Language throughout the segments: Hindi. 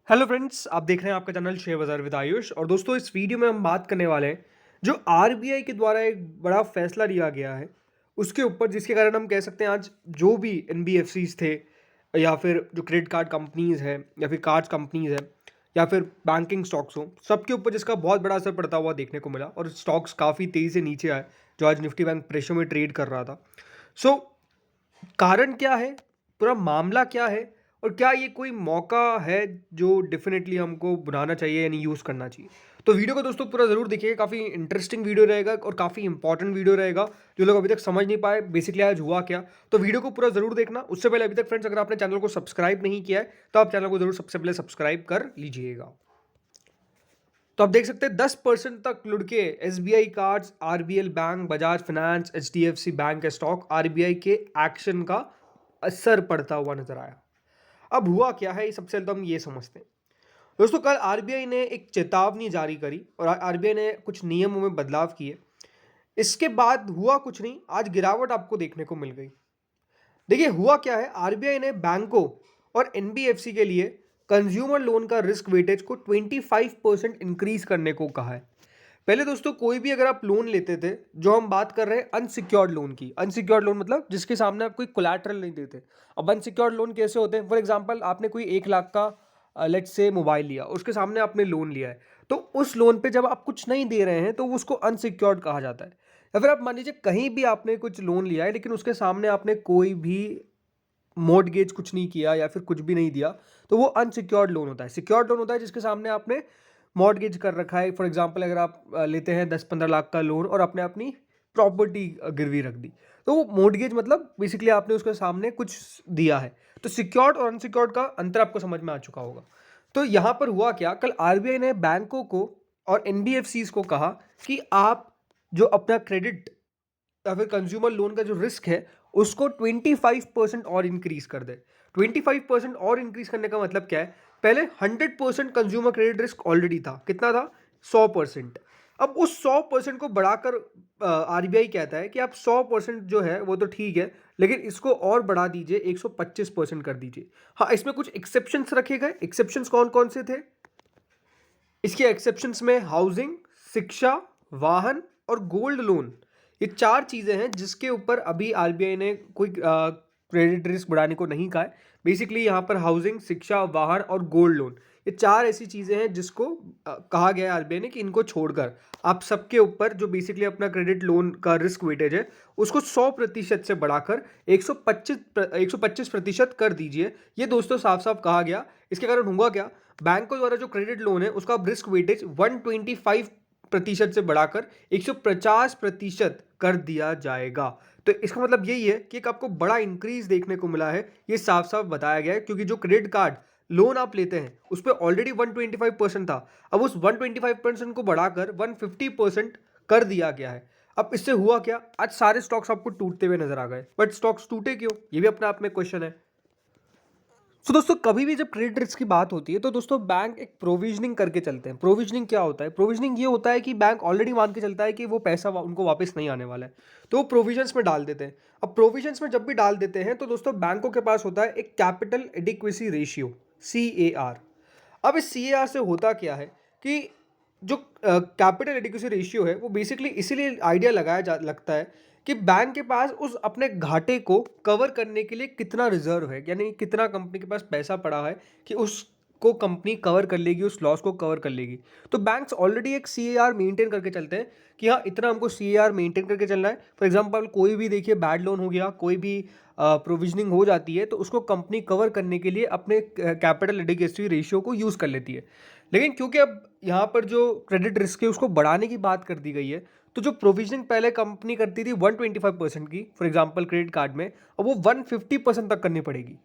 हेलो फ्रेंड्स, आप देख रहे हैं आपका चैनल शेयर बाजार विद आयुष। और दोस्तों, इस वीडियो में हम बात करने वाले हैं जो आरबीआई के द्वारा एक बड़ा फैसला लिया गया है उसके ऊपर, जिसके कारण हम कह सकते हैं आज जो भी एनबीएफसीज थे या फिर जो क्रेडिट कार्ड कंपनीज है या फिर कार्ड्स कंपनीज है या फिर बैंकिंग स्टॉक्स हो, सबके ऊपर जिसका बहुत बड़ा असर पड़ता हुआ देखने को मिला और स्टॉक्स काफ़ी तेज़ी से नीचे आए जो आज निफ्टी बैंक प्रेशर में ट्रेड कर रहा था। सो कारण क्या है, पूरा मामला क्या है और क्या ये कोई मौका है जो डेफिनेटली हमको बनाना चाहिए यानी यूज़ करना चाहिए। तो वीडियो को दोस्तों पूरा ज़रूर देखिएगा, काफ़ी इंटरेस्टिंग वीडियो रहेगा और काफ़ी इंपॉर्टेंट वीडियो रहेगा। जो लोग अभी तक समझ नहीं पाए बेसिकली आज हुआ क्या, तो वीडियो को पूरा ज़रूर देखना। उससे पहले अभी तक फ्रेंड्स अगर आपने चैनल को सब्सक्राइब नहीं किया है तो आप चैनल को ज़रूर सबसे पहले सब्सक्राइब कर लीजिएगा। तो आप देख सकते हैं 10% तक लुढ़के SBI cards, RBL bank, Bajaj finance, HDFC bank के स्टॉक आरबीआई के एक्शन का असर पड़ता हुआ नजर आया। अब हुआ क्या है, सबसे पहले तो हम ये समझते हैं। दोस्तों, कल आरबीआई ने एक चेतावनी जारी करी और आरबीआई ने कुछ नियमों में बदलाव किए। इसके बाद हुआ कुछ नहीं, आज गिरावट आपको देखने को मिल गई। देखिए हुआ क्या है, आरबीआई ने बैंकों और एनबीएफसी के लिए कंज्यूमर लोन का रिस्क वेटेज को 25% इंक्रीज करने को कहा है। पहले दोस्तों, कोई भी अगर आप लोन लेते थे, जो हम बात कर रहे हैं अनसिक्योर्ड लोन की, अनसिक्योर्ड लोन मतलब जिसके सामने आप कोई कोलैटरल नहीं देते। अब अनसिक्योर्ड लोन कैसे होते हैं? फॉर एग्जांपल, आपने कोई 1 लाख का लेट्स से मोबाइल लिया, उसके सामने आपने लोन लिया है, तो उस लोन पे जब आप कुछ नहीं दे रहे हैं तो उसको अनसिक्योर्ड कहा जाता है। या फिर आप मान लीजिए कहीं भी आपने कुछ लोन लिया है लेकिन उसके सामने आपने कोई भी मॉर्टगेज कुछ नहीं किया या फिर कुछ भी नहीं दिया, तो वो अनसिक्योर्ड लोन होता है। सिक्योर्ड लोन होता है जिसके सामने आपने मॉर्टगेज कर रखा है। फॉर एग्जांपल, अगर आप लेते हैं 10-15 लाख का लोन और आपने अपनी प्रॉपर्टी गिरवी रख दी, तो वो मॉर्टगेज मतलब बेसिकली आपने उसके सामने कुछ दिया है। तो सिक्योर्ड और अनसिक्योर्ड का अंतर आपको समझ में आ चुका होगा। तो यहाँ पर हुआ क्या, कल आरबीआई ने बैंकों को और एनबीएफसीज को कहा कि आप जो अपना क्रेडिट या फिर कंज्यूमर लोन का जो रिस्क है उसको 25% और इंक्रीज कर दे। 25% और इंक्रीज करने का मतलब क्या है? पहले 100% कंज्यूमर क्रेडिट रिस्क ऑलरेडी था, कितना था? 100%। अब उस 100% को बढ़ाकर आरबीआई कहता है कि आप 100% जो है वो तो ठीक है, लेकिन इसको और बढ़ा दीजिए, 125% कर दीजिए। हाँ, इसमें कुछ एक्सेप्शंस रखे गए। एक्सेप्शंस कौन कौन से थे? इसके एक्सेप्शंस में हाउसिंग, शिक्षा, वाहन और गोल्ड लोन, ये 4 चीज़ें हैं जिसके ऊपर अभी आरबीआई ने कोई क्रेडिट रिस्क बढ़ाने को नहीं कहा है। बेसिकली यहाँ पर हाउसिंग, शिक्षा, वाहन और गोल्ड लोन, ये 4 ऐसी चीज़ें हैं जिसको कहा गया है आरबीआई ने कि इनको छोड़कर आप सबके ऊपर जो बेसिकली अपना क्रेडिट लोन का रिस्क वेटेज है उसको 100% से बढ़ाकर 125% कर दीजिए। ये दोस्तों साफ साफ कहा गया। इसके कारण होगा क्या, बैंकों द्वारा जो क्रेडिट लोन है उसका अब रिस्क वेटेज 125% से बढ़ाकर 150% कर दिया जाएगा। तो इसका मतलब यही है कि एक आपको बड़ा इंक्रीज देखने को मिला है, ये साफ साफ बताया गया है। क्योंकि जो क्रेडिट कार्ड लोन आप लेते हैं उस पर ऑलरेडी 125% था, अब उस 125% को बढ़ाकर 150% कर दिया गया है। अब इससे हुआ क्या, आज सारे स्टॉक्स आपको टूटते हुए नजर आ गए। बट स्टॉक्स टूटे क्यों, ये भी अपने आप में क्वेश्चन है। तो दोस्तों, कभी भी जब क्रेडिट रिस्क की बात होती है तो दोस्तों बैंक एक प्रोविजनिंग करके चलते हैं। प्रोविजनिंग क्या होता है? प्रोविजनिंग ये होता है कि बैंक ऑलरेडी मान के चलता है कि वो पैसा उनको वापस नहीं आने वाला है, तो वो प्रोविजंस में डाल देते हैं। अब प्रोविजंस में जब भी डाल देते हैं तो दोस्तों बैंकों के पास होता है एक कैपिटल एडिक्वेसी रेशियो, CAR। अब इस CAR से होता क्या है कि जो कैपिटल एडिक्वेसी रेशियो है वो बेसिकली इसीलिए आइडिया लगाया जा लगता है कि बैंक के पास उस अपने घाटे को कवर करने के लिए कितना रिजर्व है, यानी कितना कंपनी के पास पैसा पड़ा है कि उसको कंपनी कवर कर लेगी, उस लॉस को कवर कर लेगी। तो बैंक्स ऑलरेडी एक CAR मेंटेन करके चलते हैं कि हाँ, इतना हमको CAR मेंटेन करके चलना है। फॉर एग्जांपल, कोई भी देखिए बैड लोन हो गया, कोई भी प्रोविजनिंग हो जाती है तो उसको कंपनी कवर करने के लिए अपने कैपिटल एडिक्वेसी रेशियो को यूज़ कर लेती है। लेकिन क्योंकि अब यहाँ पर जो क्रेडिट रिस्क है उसको बढ़ाने की बात कर दी गई है, तो जो प्रोविजनिंग पहले कंपनी करती थी 125% की, फॉर एग्जांपल क्रेडिट कार्ड में, अब वो 150% तक करनी पड़ेगी।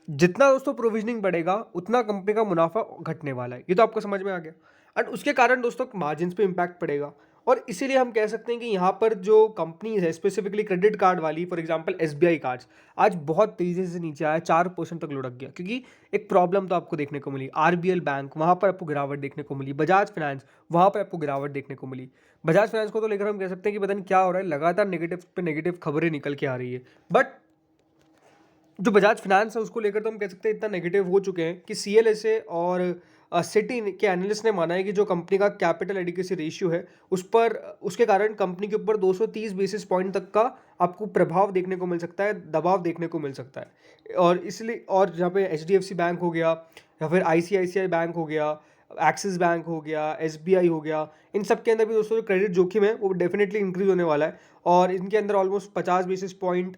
जितना दोस्तों प्रोविजनिंग बढ़ेगा उतना कंपनी का मुनाफा घटने वाला है। ये तो आपको समझ में आ गया। एंड उसके कारण दोस्तों मार्जिन्स पे इम्पैक्ट पड़ेगा। और इसीलिए हम कह सकते हैं कि यहाँ पर जो कंपनीज है स्पेसिफिकली क्रेडिट कार्ड वाली, फॉर एग्जांपल एसबीआई कार्ड्स, आज बहुत तेजी से नीचे आया, 4% तक लुढ़क गया। क्योंकि एक प्रॉब्लम तो आपको देखने को मिली, आरबीएल बैंक, वहाँ पर आपको गिरावट देखने को मिली, बजाज फाइनेंस, वहाँ पर आपको गिरावट देखने को मिली। बजाज फाइनेंस को तो लेकर हम कह सकते हैं कि पता नहीं क्या हो रहा है, लगातार नेगेटिव पे नेगेटिव खबरें निकल के आ रही है। बट जो बजाज फिनांस है उसको लेकर तो हम कह सकते हैं इतना नेगेटिव हो चुके हैं कि सीएलएसए और सिटी के एनालिस्ट ने माना है कि जो कंपनी का कैपिटल एडिक्वेसी रेशियो है उस पर उसके कारण कंपनी के ऊपर 230 बेसिस पॉइंट तक का आपको प्रभाव देखने को मिल सकता है, दबाव देखने को मिल सकता है। और इसलिए और जहाँ पे एचडीएफसी बैंक हो गया या फिर आईसीआईसीआई बैंक हो गया, एक्सिस बैंक हो गया, एसबीआई हो गया, इन सब के अंदर भी दोस्तों जो क्रेडिट जोखिम है वो डेफिनेटली इंक्रीज होने वाला है। और इनके अंदर ऑलमोस्ट 50 बेसिस पॉइंट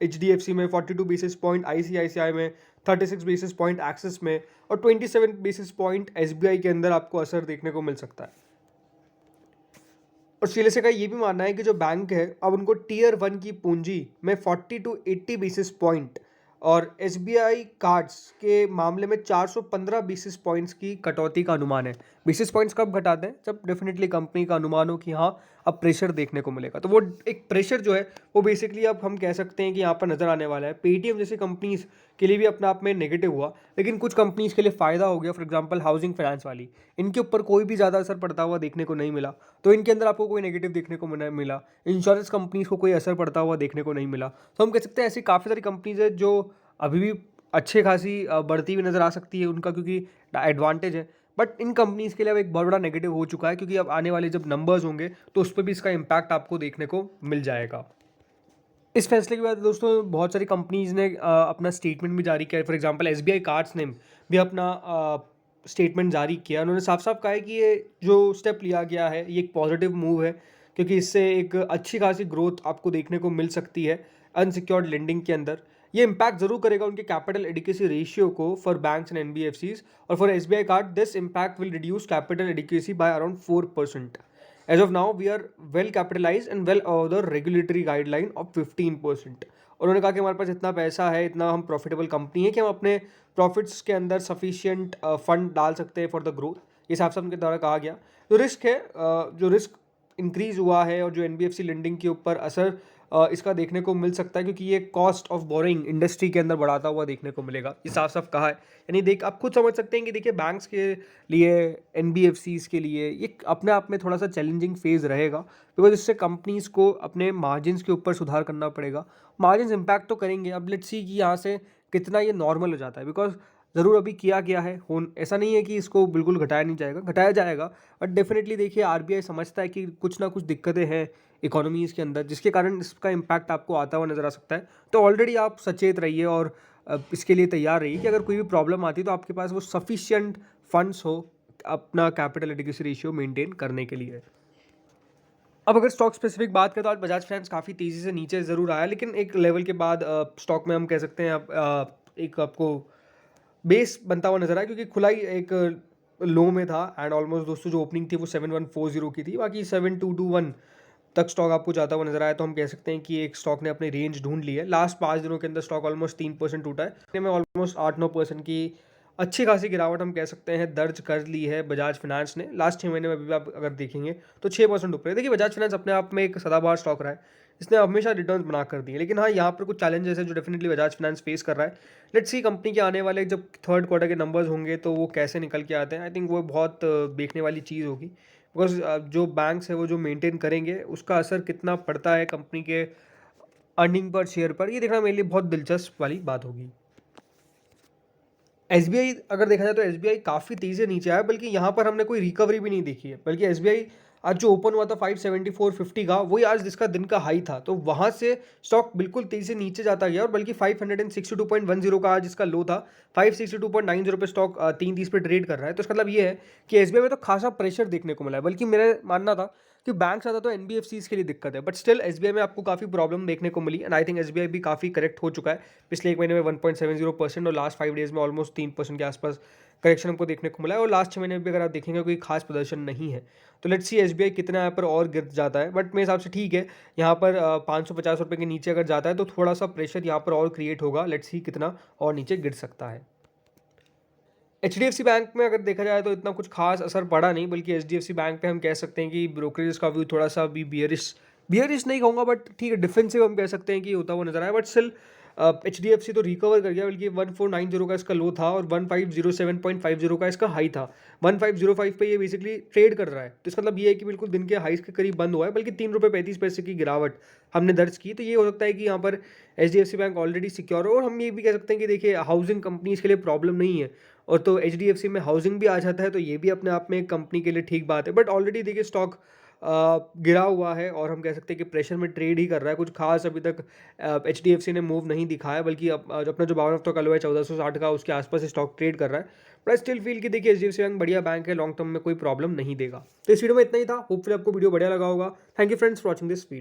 एचडीएफसी में, 42 बेसिस पॉइंट आईसीआईसीआई में, 36 बेसिस पॉइंट एक्सिस में और 27 बेसिस पॉइंट एसबीआई के अंदर आपको असर देखने को मिल सकता है। और सीएलएसए का ये भी मानना है कि जो बैंक है अब उनको टीयर 1 की पूंजी में 40 टू 80 बेसिस पॉइंट और एसबीआई कार्ड्स के मामले में 415 बेसिस पॉइंट्स की कटौती का अनुमान है। बेसिस पॉइंट्स कब घटाते हैं? जब डेफिनेटली कंपनी का अनुमान हो कि हाँ अब प्रेशर देखने को मिलेगा। तो वो एक प्रेशर जो है वो बेसिकली अब हम कह सकते हैं कि यहाँ पर नज़र आने वाला है। पेटीएम जैसी कंपनीज के लिए भी अपने आप में नेगेटिव हुआ, लेकिन कुछ कंपनीज के लिए फ़ायदा हो गया। फॉर एग्जांपल हाउसिंग फाइनेंस वाली, इनके ऊपर कोई भी ज़्यादा असर पड़ता हुआ देखने को नहीं मिला, तो इनके अंदर आपको कोई नेगेटिव देखने को नहीं मिला। इंश्योरेंस कंपनीज को कोई असर पड़ता हुआ देखने को नहीं मिला। तो हम कह सकते हैं ऐसी काफ़ी सारी कंपनीज है जो अभी भी अच्छे खासी बढ़ती हुई नज़र आ सकती है उनका, क्योंकि एडवांटेज है। बट इन कंपनीज़ के लिए अब एक बहुत बड़ा नेगेटिव हो चुका है, क्योंकि अब आने वाले जब नंबर्स होंगे तो उस पर भी इसका इम्पैक्ट आपको देखने को मिल जाएगा। इस फैसले के बाद दोस्तों बहुत सारी कंपनीज़ ने अपना स्टेटमेंट भी जारी किया है। फॉर एग्जांपल एसबीआई कार्ड्स ने भी अपना स्टेटमेंट जारी किया। उन्होंने साफ साफ कहा है कि ये जो स्टेप लिया गया है ये एक पॉजिटिव मूव है, क्योंकि इससे एक अच्छी खासी ग्रोथ आपको देखने को मिल सकती है अनसिक्योर्ड लेंडिंग के अंदर। ये इम्पैक्ट जरूर करेगा उनके कैपिटल एडिक्वेसी रेशियो को फॉर बैंक्स एंड एनबीएफसीज, और for SBI card this impact will reduce capital adequacy by around 4%। As of now, we are well capitalized and well over the regulatory guideline of 15%। उन्होंने कहा कि हमारे पास इतना पैसा है, इतना हम प्रॉफिटेबल कंपनी है कि हम अपने प्रॉफिट्स के अंदर सफिशिएंट फंड डाल सकते हैं फॉर द ग्रोथ। ये साफ साफ उनके द्वारा कहा गया। जो रिस्क है, जो रिस्क इंक्रीज हुआ है और जो एनबीएफसी लेंडिंग के ऊपर असर इसका देखने को मिल सकता है, क्योंकि ये कॉस्ट ऑफ बोरिंग इंडस्ट्री के अंदर बढ़ाता हुआ देखने को मिलेगा। ये साफ साफ कहा है। यानी देख आप खुद समझ सकते हैं कि देखिए बैंक्स के लिए, एनबीएफसीज के लिए ये अपने आप में थोड़ा सा चैलेंजिंग फेज़ रहेगा, बिकॉज इससे कंपनीज को अपने मार्जिन्स के ऊपर सुधार करना पड़ेगा। मार्जिन्स इम्पैक्ट तो करेंगे। अब लेट्स सी कि यहाँ से कितना ये नॉर्मल हो जाता है, बिकॉज ज़रूर अभी किया गया है, ऐसा नहीं है कि इसको बिल्कुल घटाया नहीं जाएगा, घटाया जाएगा। बट डेफिनेटली देखिए आरबीआई समझता है कि कुछ ना कुछ दिक्कतें हैं इकोनॉमीज़ के अंदर, जिसके कारण इसका इम्पैक्ट आपको आता हुआ नज़र आ सकता है। तो ऑलरेडी आप सचेत रहिए और इसके लिए तैयार रहिए कि अगर कोई भी प्रॉब्लम आती है तो आपके पास वो सफिशिएंट फंड्स हो अपना कैपिटल एडिक्वेसी रेशियो मेंटेन करने के लिए। अब अगर स्टॉक स्पेसिफिक बात करें तो आज बजाज फाइनेंस काफ़ी तेज़ी से नीचे ज़रूर आया, लेकिन एक लेवल के बाद स्टॉक में हम कह सकते हैं एक आपको बेस बनता हुआ नजर आया, क्योंकि खुला ही एक लो में था एंड ऑलमोस्ट दोस्तों जो ओपनिंग थी वो 7140 की थी, बाकी 7221 तक स्टॉक आपको जाता हुआ नजर आया। तो हम कह सकते हैं कि एक स्टॉक ने अपनी रेंज ढूंढ ली है। लास्ट 5 दिनों के अंदर स्टॉक ऑलमोस्ट 3% टूटा है, में ऑलमोस्ट 8-9% की अच्छी खासी गिरावट हम कह सकते हैं दर्ज कर ली है बजाज फिनांस ने। लास्ट 6 महीने में भी आप अगर देखेंगे तो 6% ऊपर है। देखिए बजाज फिनांस अपने आप में एक सदाबहार स्टॉक रहा है, इसने हमेशा रिटर्न्स बना कर दिए, लेकिन हाँ यहाँ पर कुछ चैलेंजेस है जो डेफिनेटली बजाज फिनांस फेस कर रहा है। लेट्स सी कंपनी के आने वाले जब थर्ड क्वार्टर के नंबर्स होंगे तो वो कैसे निकल के आते हैं। आई थिंक वो बहुत देखने वाली चीज़ होगी, बिकॉज जो बैंक्स है वो जो मेंटेन करेंगे उसका असर कितना पड़ता है कंपनी के अर्निंग पर शेयर पर, ये देखना मेरे लिए बहुत दिलचस्प वाली बात होगी। एसबीआई अगर देखा जाए तो एसबीआई काफ़ी तेज़ी से नीचे आया, बल्कि यहाँ पर हमने कोई रिकवरी भी नहीं देखी है। बल्कि एसबीआई आज जो ओपन हुआ था 574.50 का, वही आज जिसका दिन का हाई था, तो वहाँ से स्टॉक बिल्कुल तेज़ी से नीचे जाता गया और बल्कि 562.10 का आज जिसका लो था, 562.90 पे स्टॉक 3:30 पे ट्रेड कर रहा है। तो इसका मतलब ये है कि एसबीआई में तो खासा प्रेशर देखने को मिला है। बल्कि मेरा मानना था कि बैंक ज़्यादा तो एनबीएफसीज के लिए दिक्कत है, बट स्टिल एसबीआई में आपको काफ़ी प्रॉब्लम देखने को मिली एंड आई थिंक एसबीआई भी काफ़ी करेक्ट हो चुका है। पिछले एक महीने में 1.70% और लास्ट 5 डेज़ में ऑलमोस्ट 3% के आसपास करेक्शन हमको देखने को मिला है, और लास्ट 6 महीने में भी अगर आप देखेंगे कोई खास प्रदर्शन नहीं है। तो लेट्स सी एसबीआई कितना यहाँ पर और गिर जाता है, बट मेरे हिसाब से ठीक है। यहाँ पर 550 रुपये के नीचे अगर जाता है तो थोड़ा सा प्रेशर यहाँ पर और क्रिएट होगा। लेट्स सी कितना और नीचे गिर सकता है। एचडीएफसी बैंक में अगर देखा जाए तो इतना कुछ खास असर पड़ा नहीं, बल्कि एचडीएफसी बैंक पे हम कह सकते हैं कि ब्रोकरेज का व्यू थोड़ा सा भी बियरिश नहीं कहूँगा, बट ठीक है डिफेंसिव हम कह सकते हैं कि होता हुआ नजर आया। बट स्टिल HDFC तो रिकवर कर गया, बल्कि 1490 का इसका लो था और 1507.50 का इसका हाई था। 1505 पे ये बेसिकली ट्रेड कर रहा है, तो इसका मतलब ये है कि बिल्कुल दिन के हाइस के करीब बंद हुआ है, बल्कि 3 रुपये 35 पैसे की गिरावट हमने दर्ज की। तो ये हो सकता है कि यहाँ पर HDFC बैंक ऑलरेडी सिक्योर हो, और हम ये भी कह सकते हैं कि देखिए हाउसिंग कंपनीज के लिए प्रॉब्लम नहीं है, और तो HDFC में हाउसिंग भी आ जाता है, तो ये भी अपने आप में एक कंपनी के लिए ठीक बात है। बट ऑलरेडी देखिए स्टॉक गिरा हुआ है, और हम कह सकते हैं कि प्रेशर में ट्रेड ही कर रहा है। कुछ खास अभी तक HDFC ने मूव नहीं दिखाया, बल्कि जो अपना जो 52 हफ्तों का लो है 1460 का, उसके आसपास स्टॉक ट्रेड कर रहा है। बट आई स्टिल फील कि देखिए HDFC बैंक बढ़िया बैंक है, लॉन्ग टर्म में कोई प्रॉब्लम नहीं देगा। तो इस वीडियो में इतना ही था। होपफुली आपको वीडियो बढ़िया लगा होगा। Thank you friends for watching this video.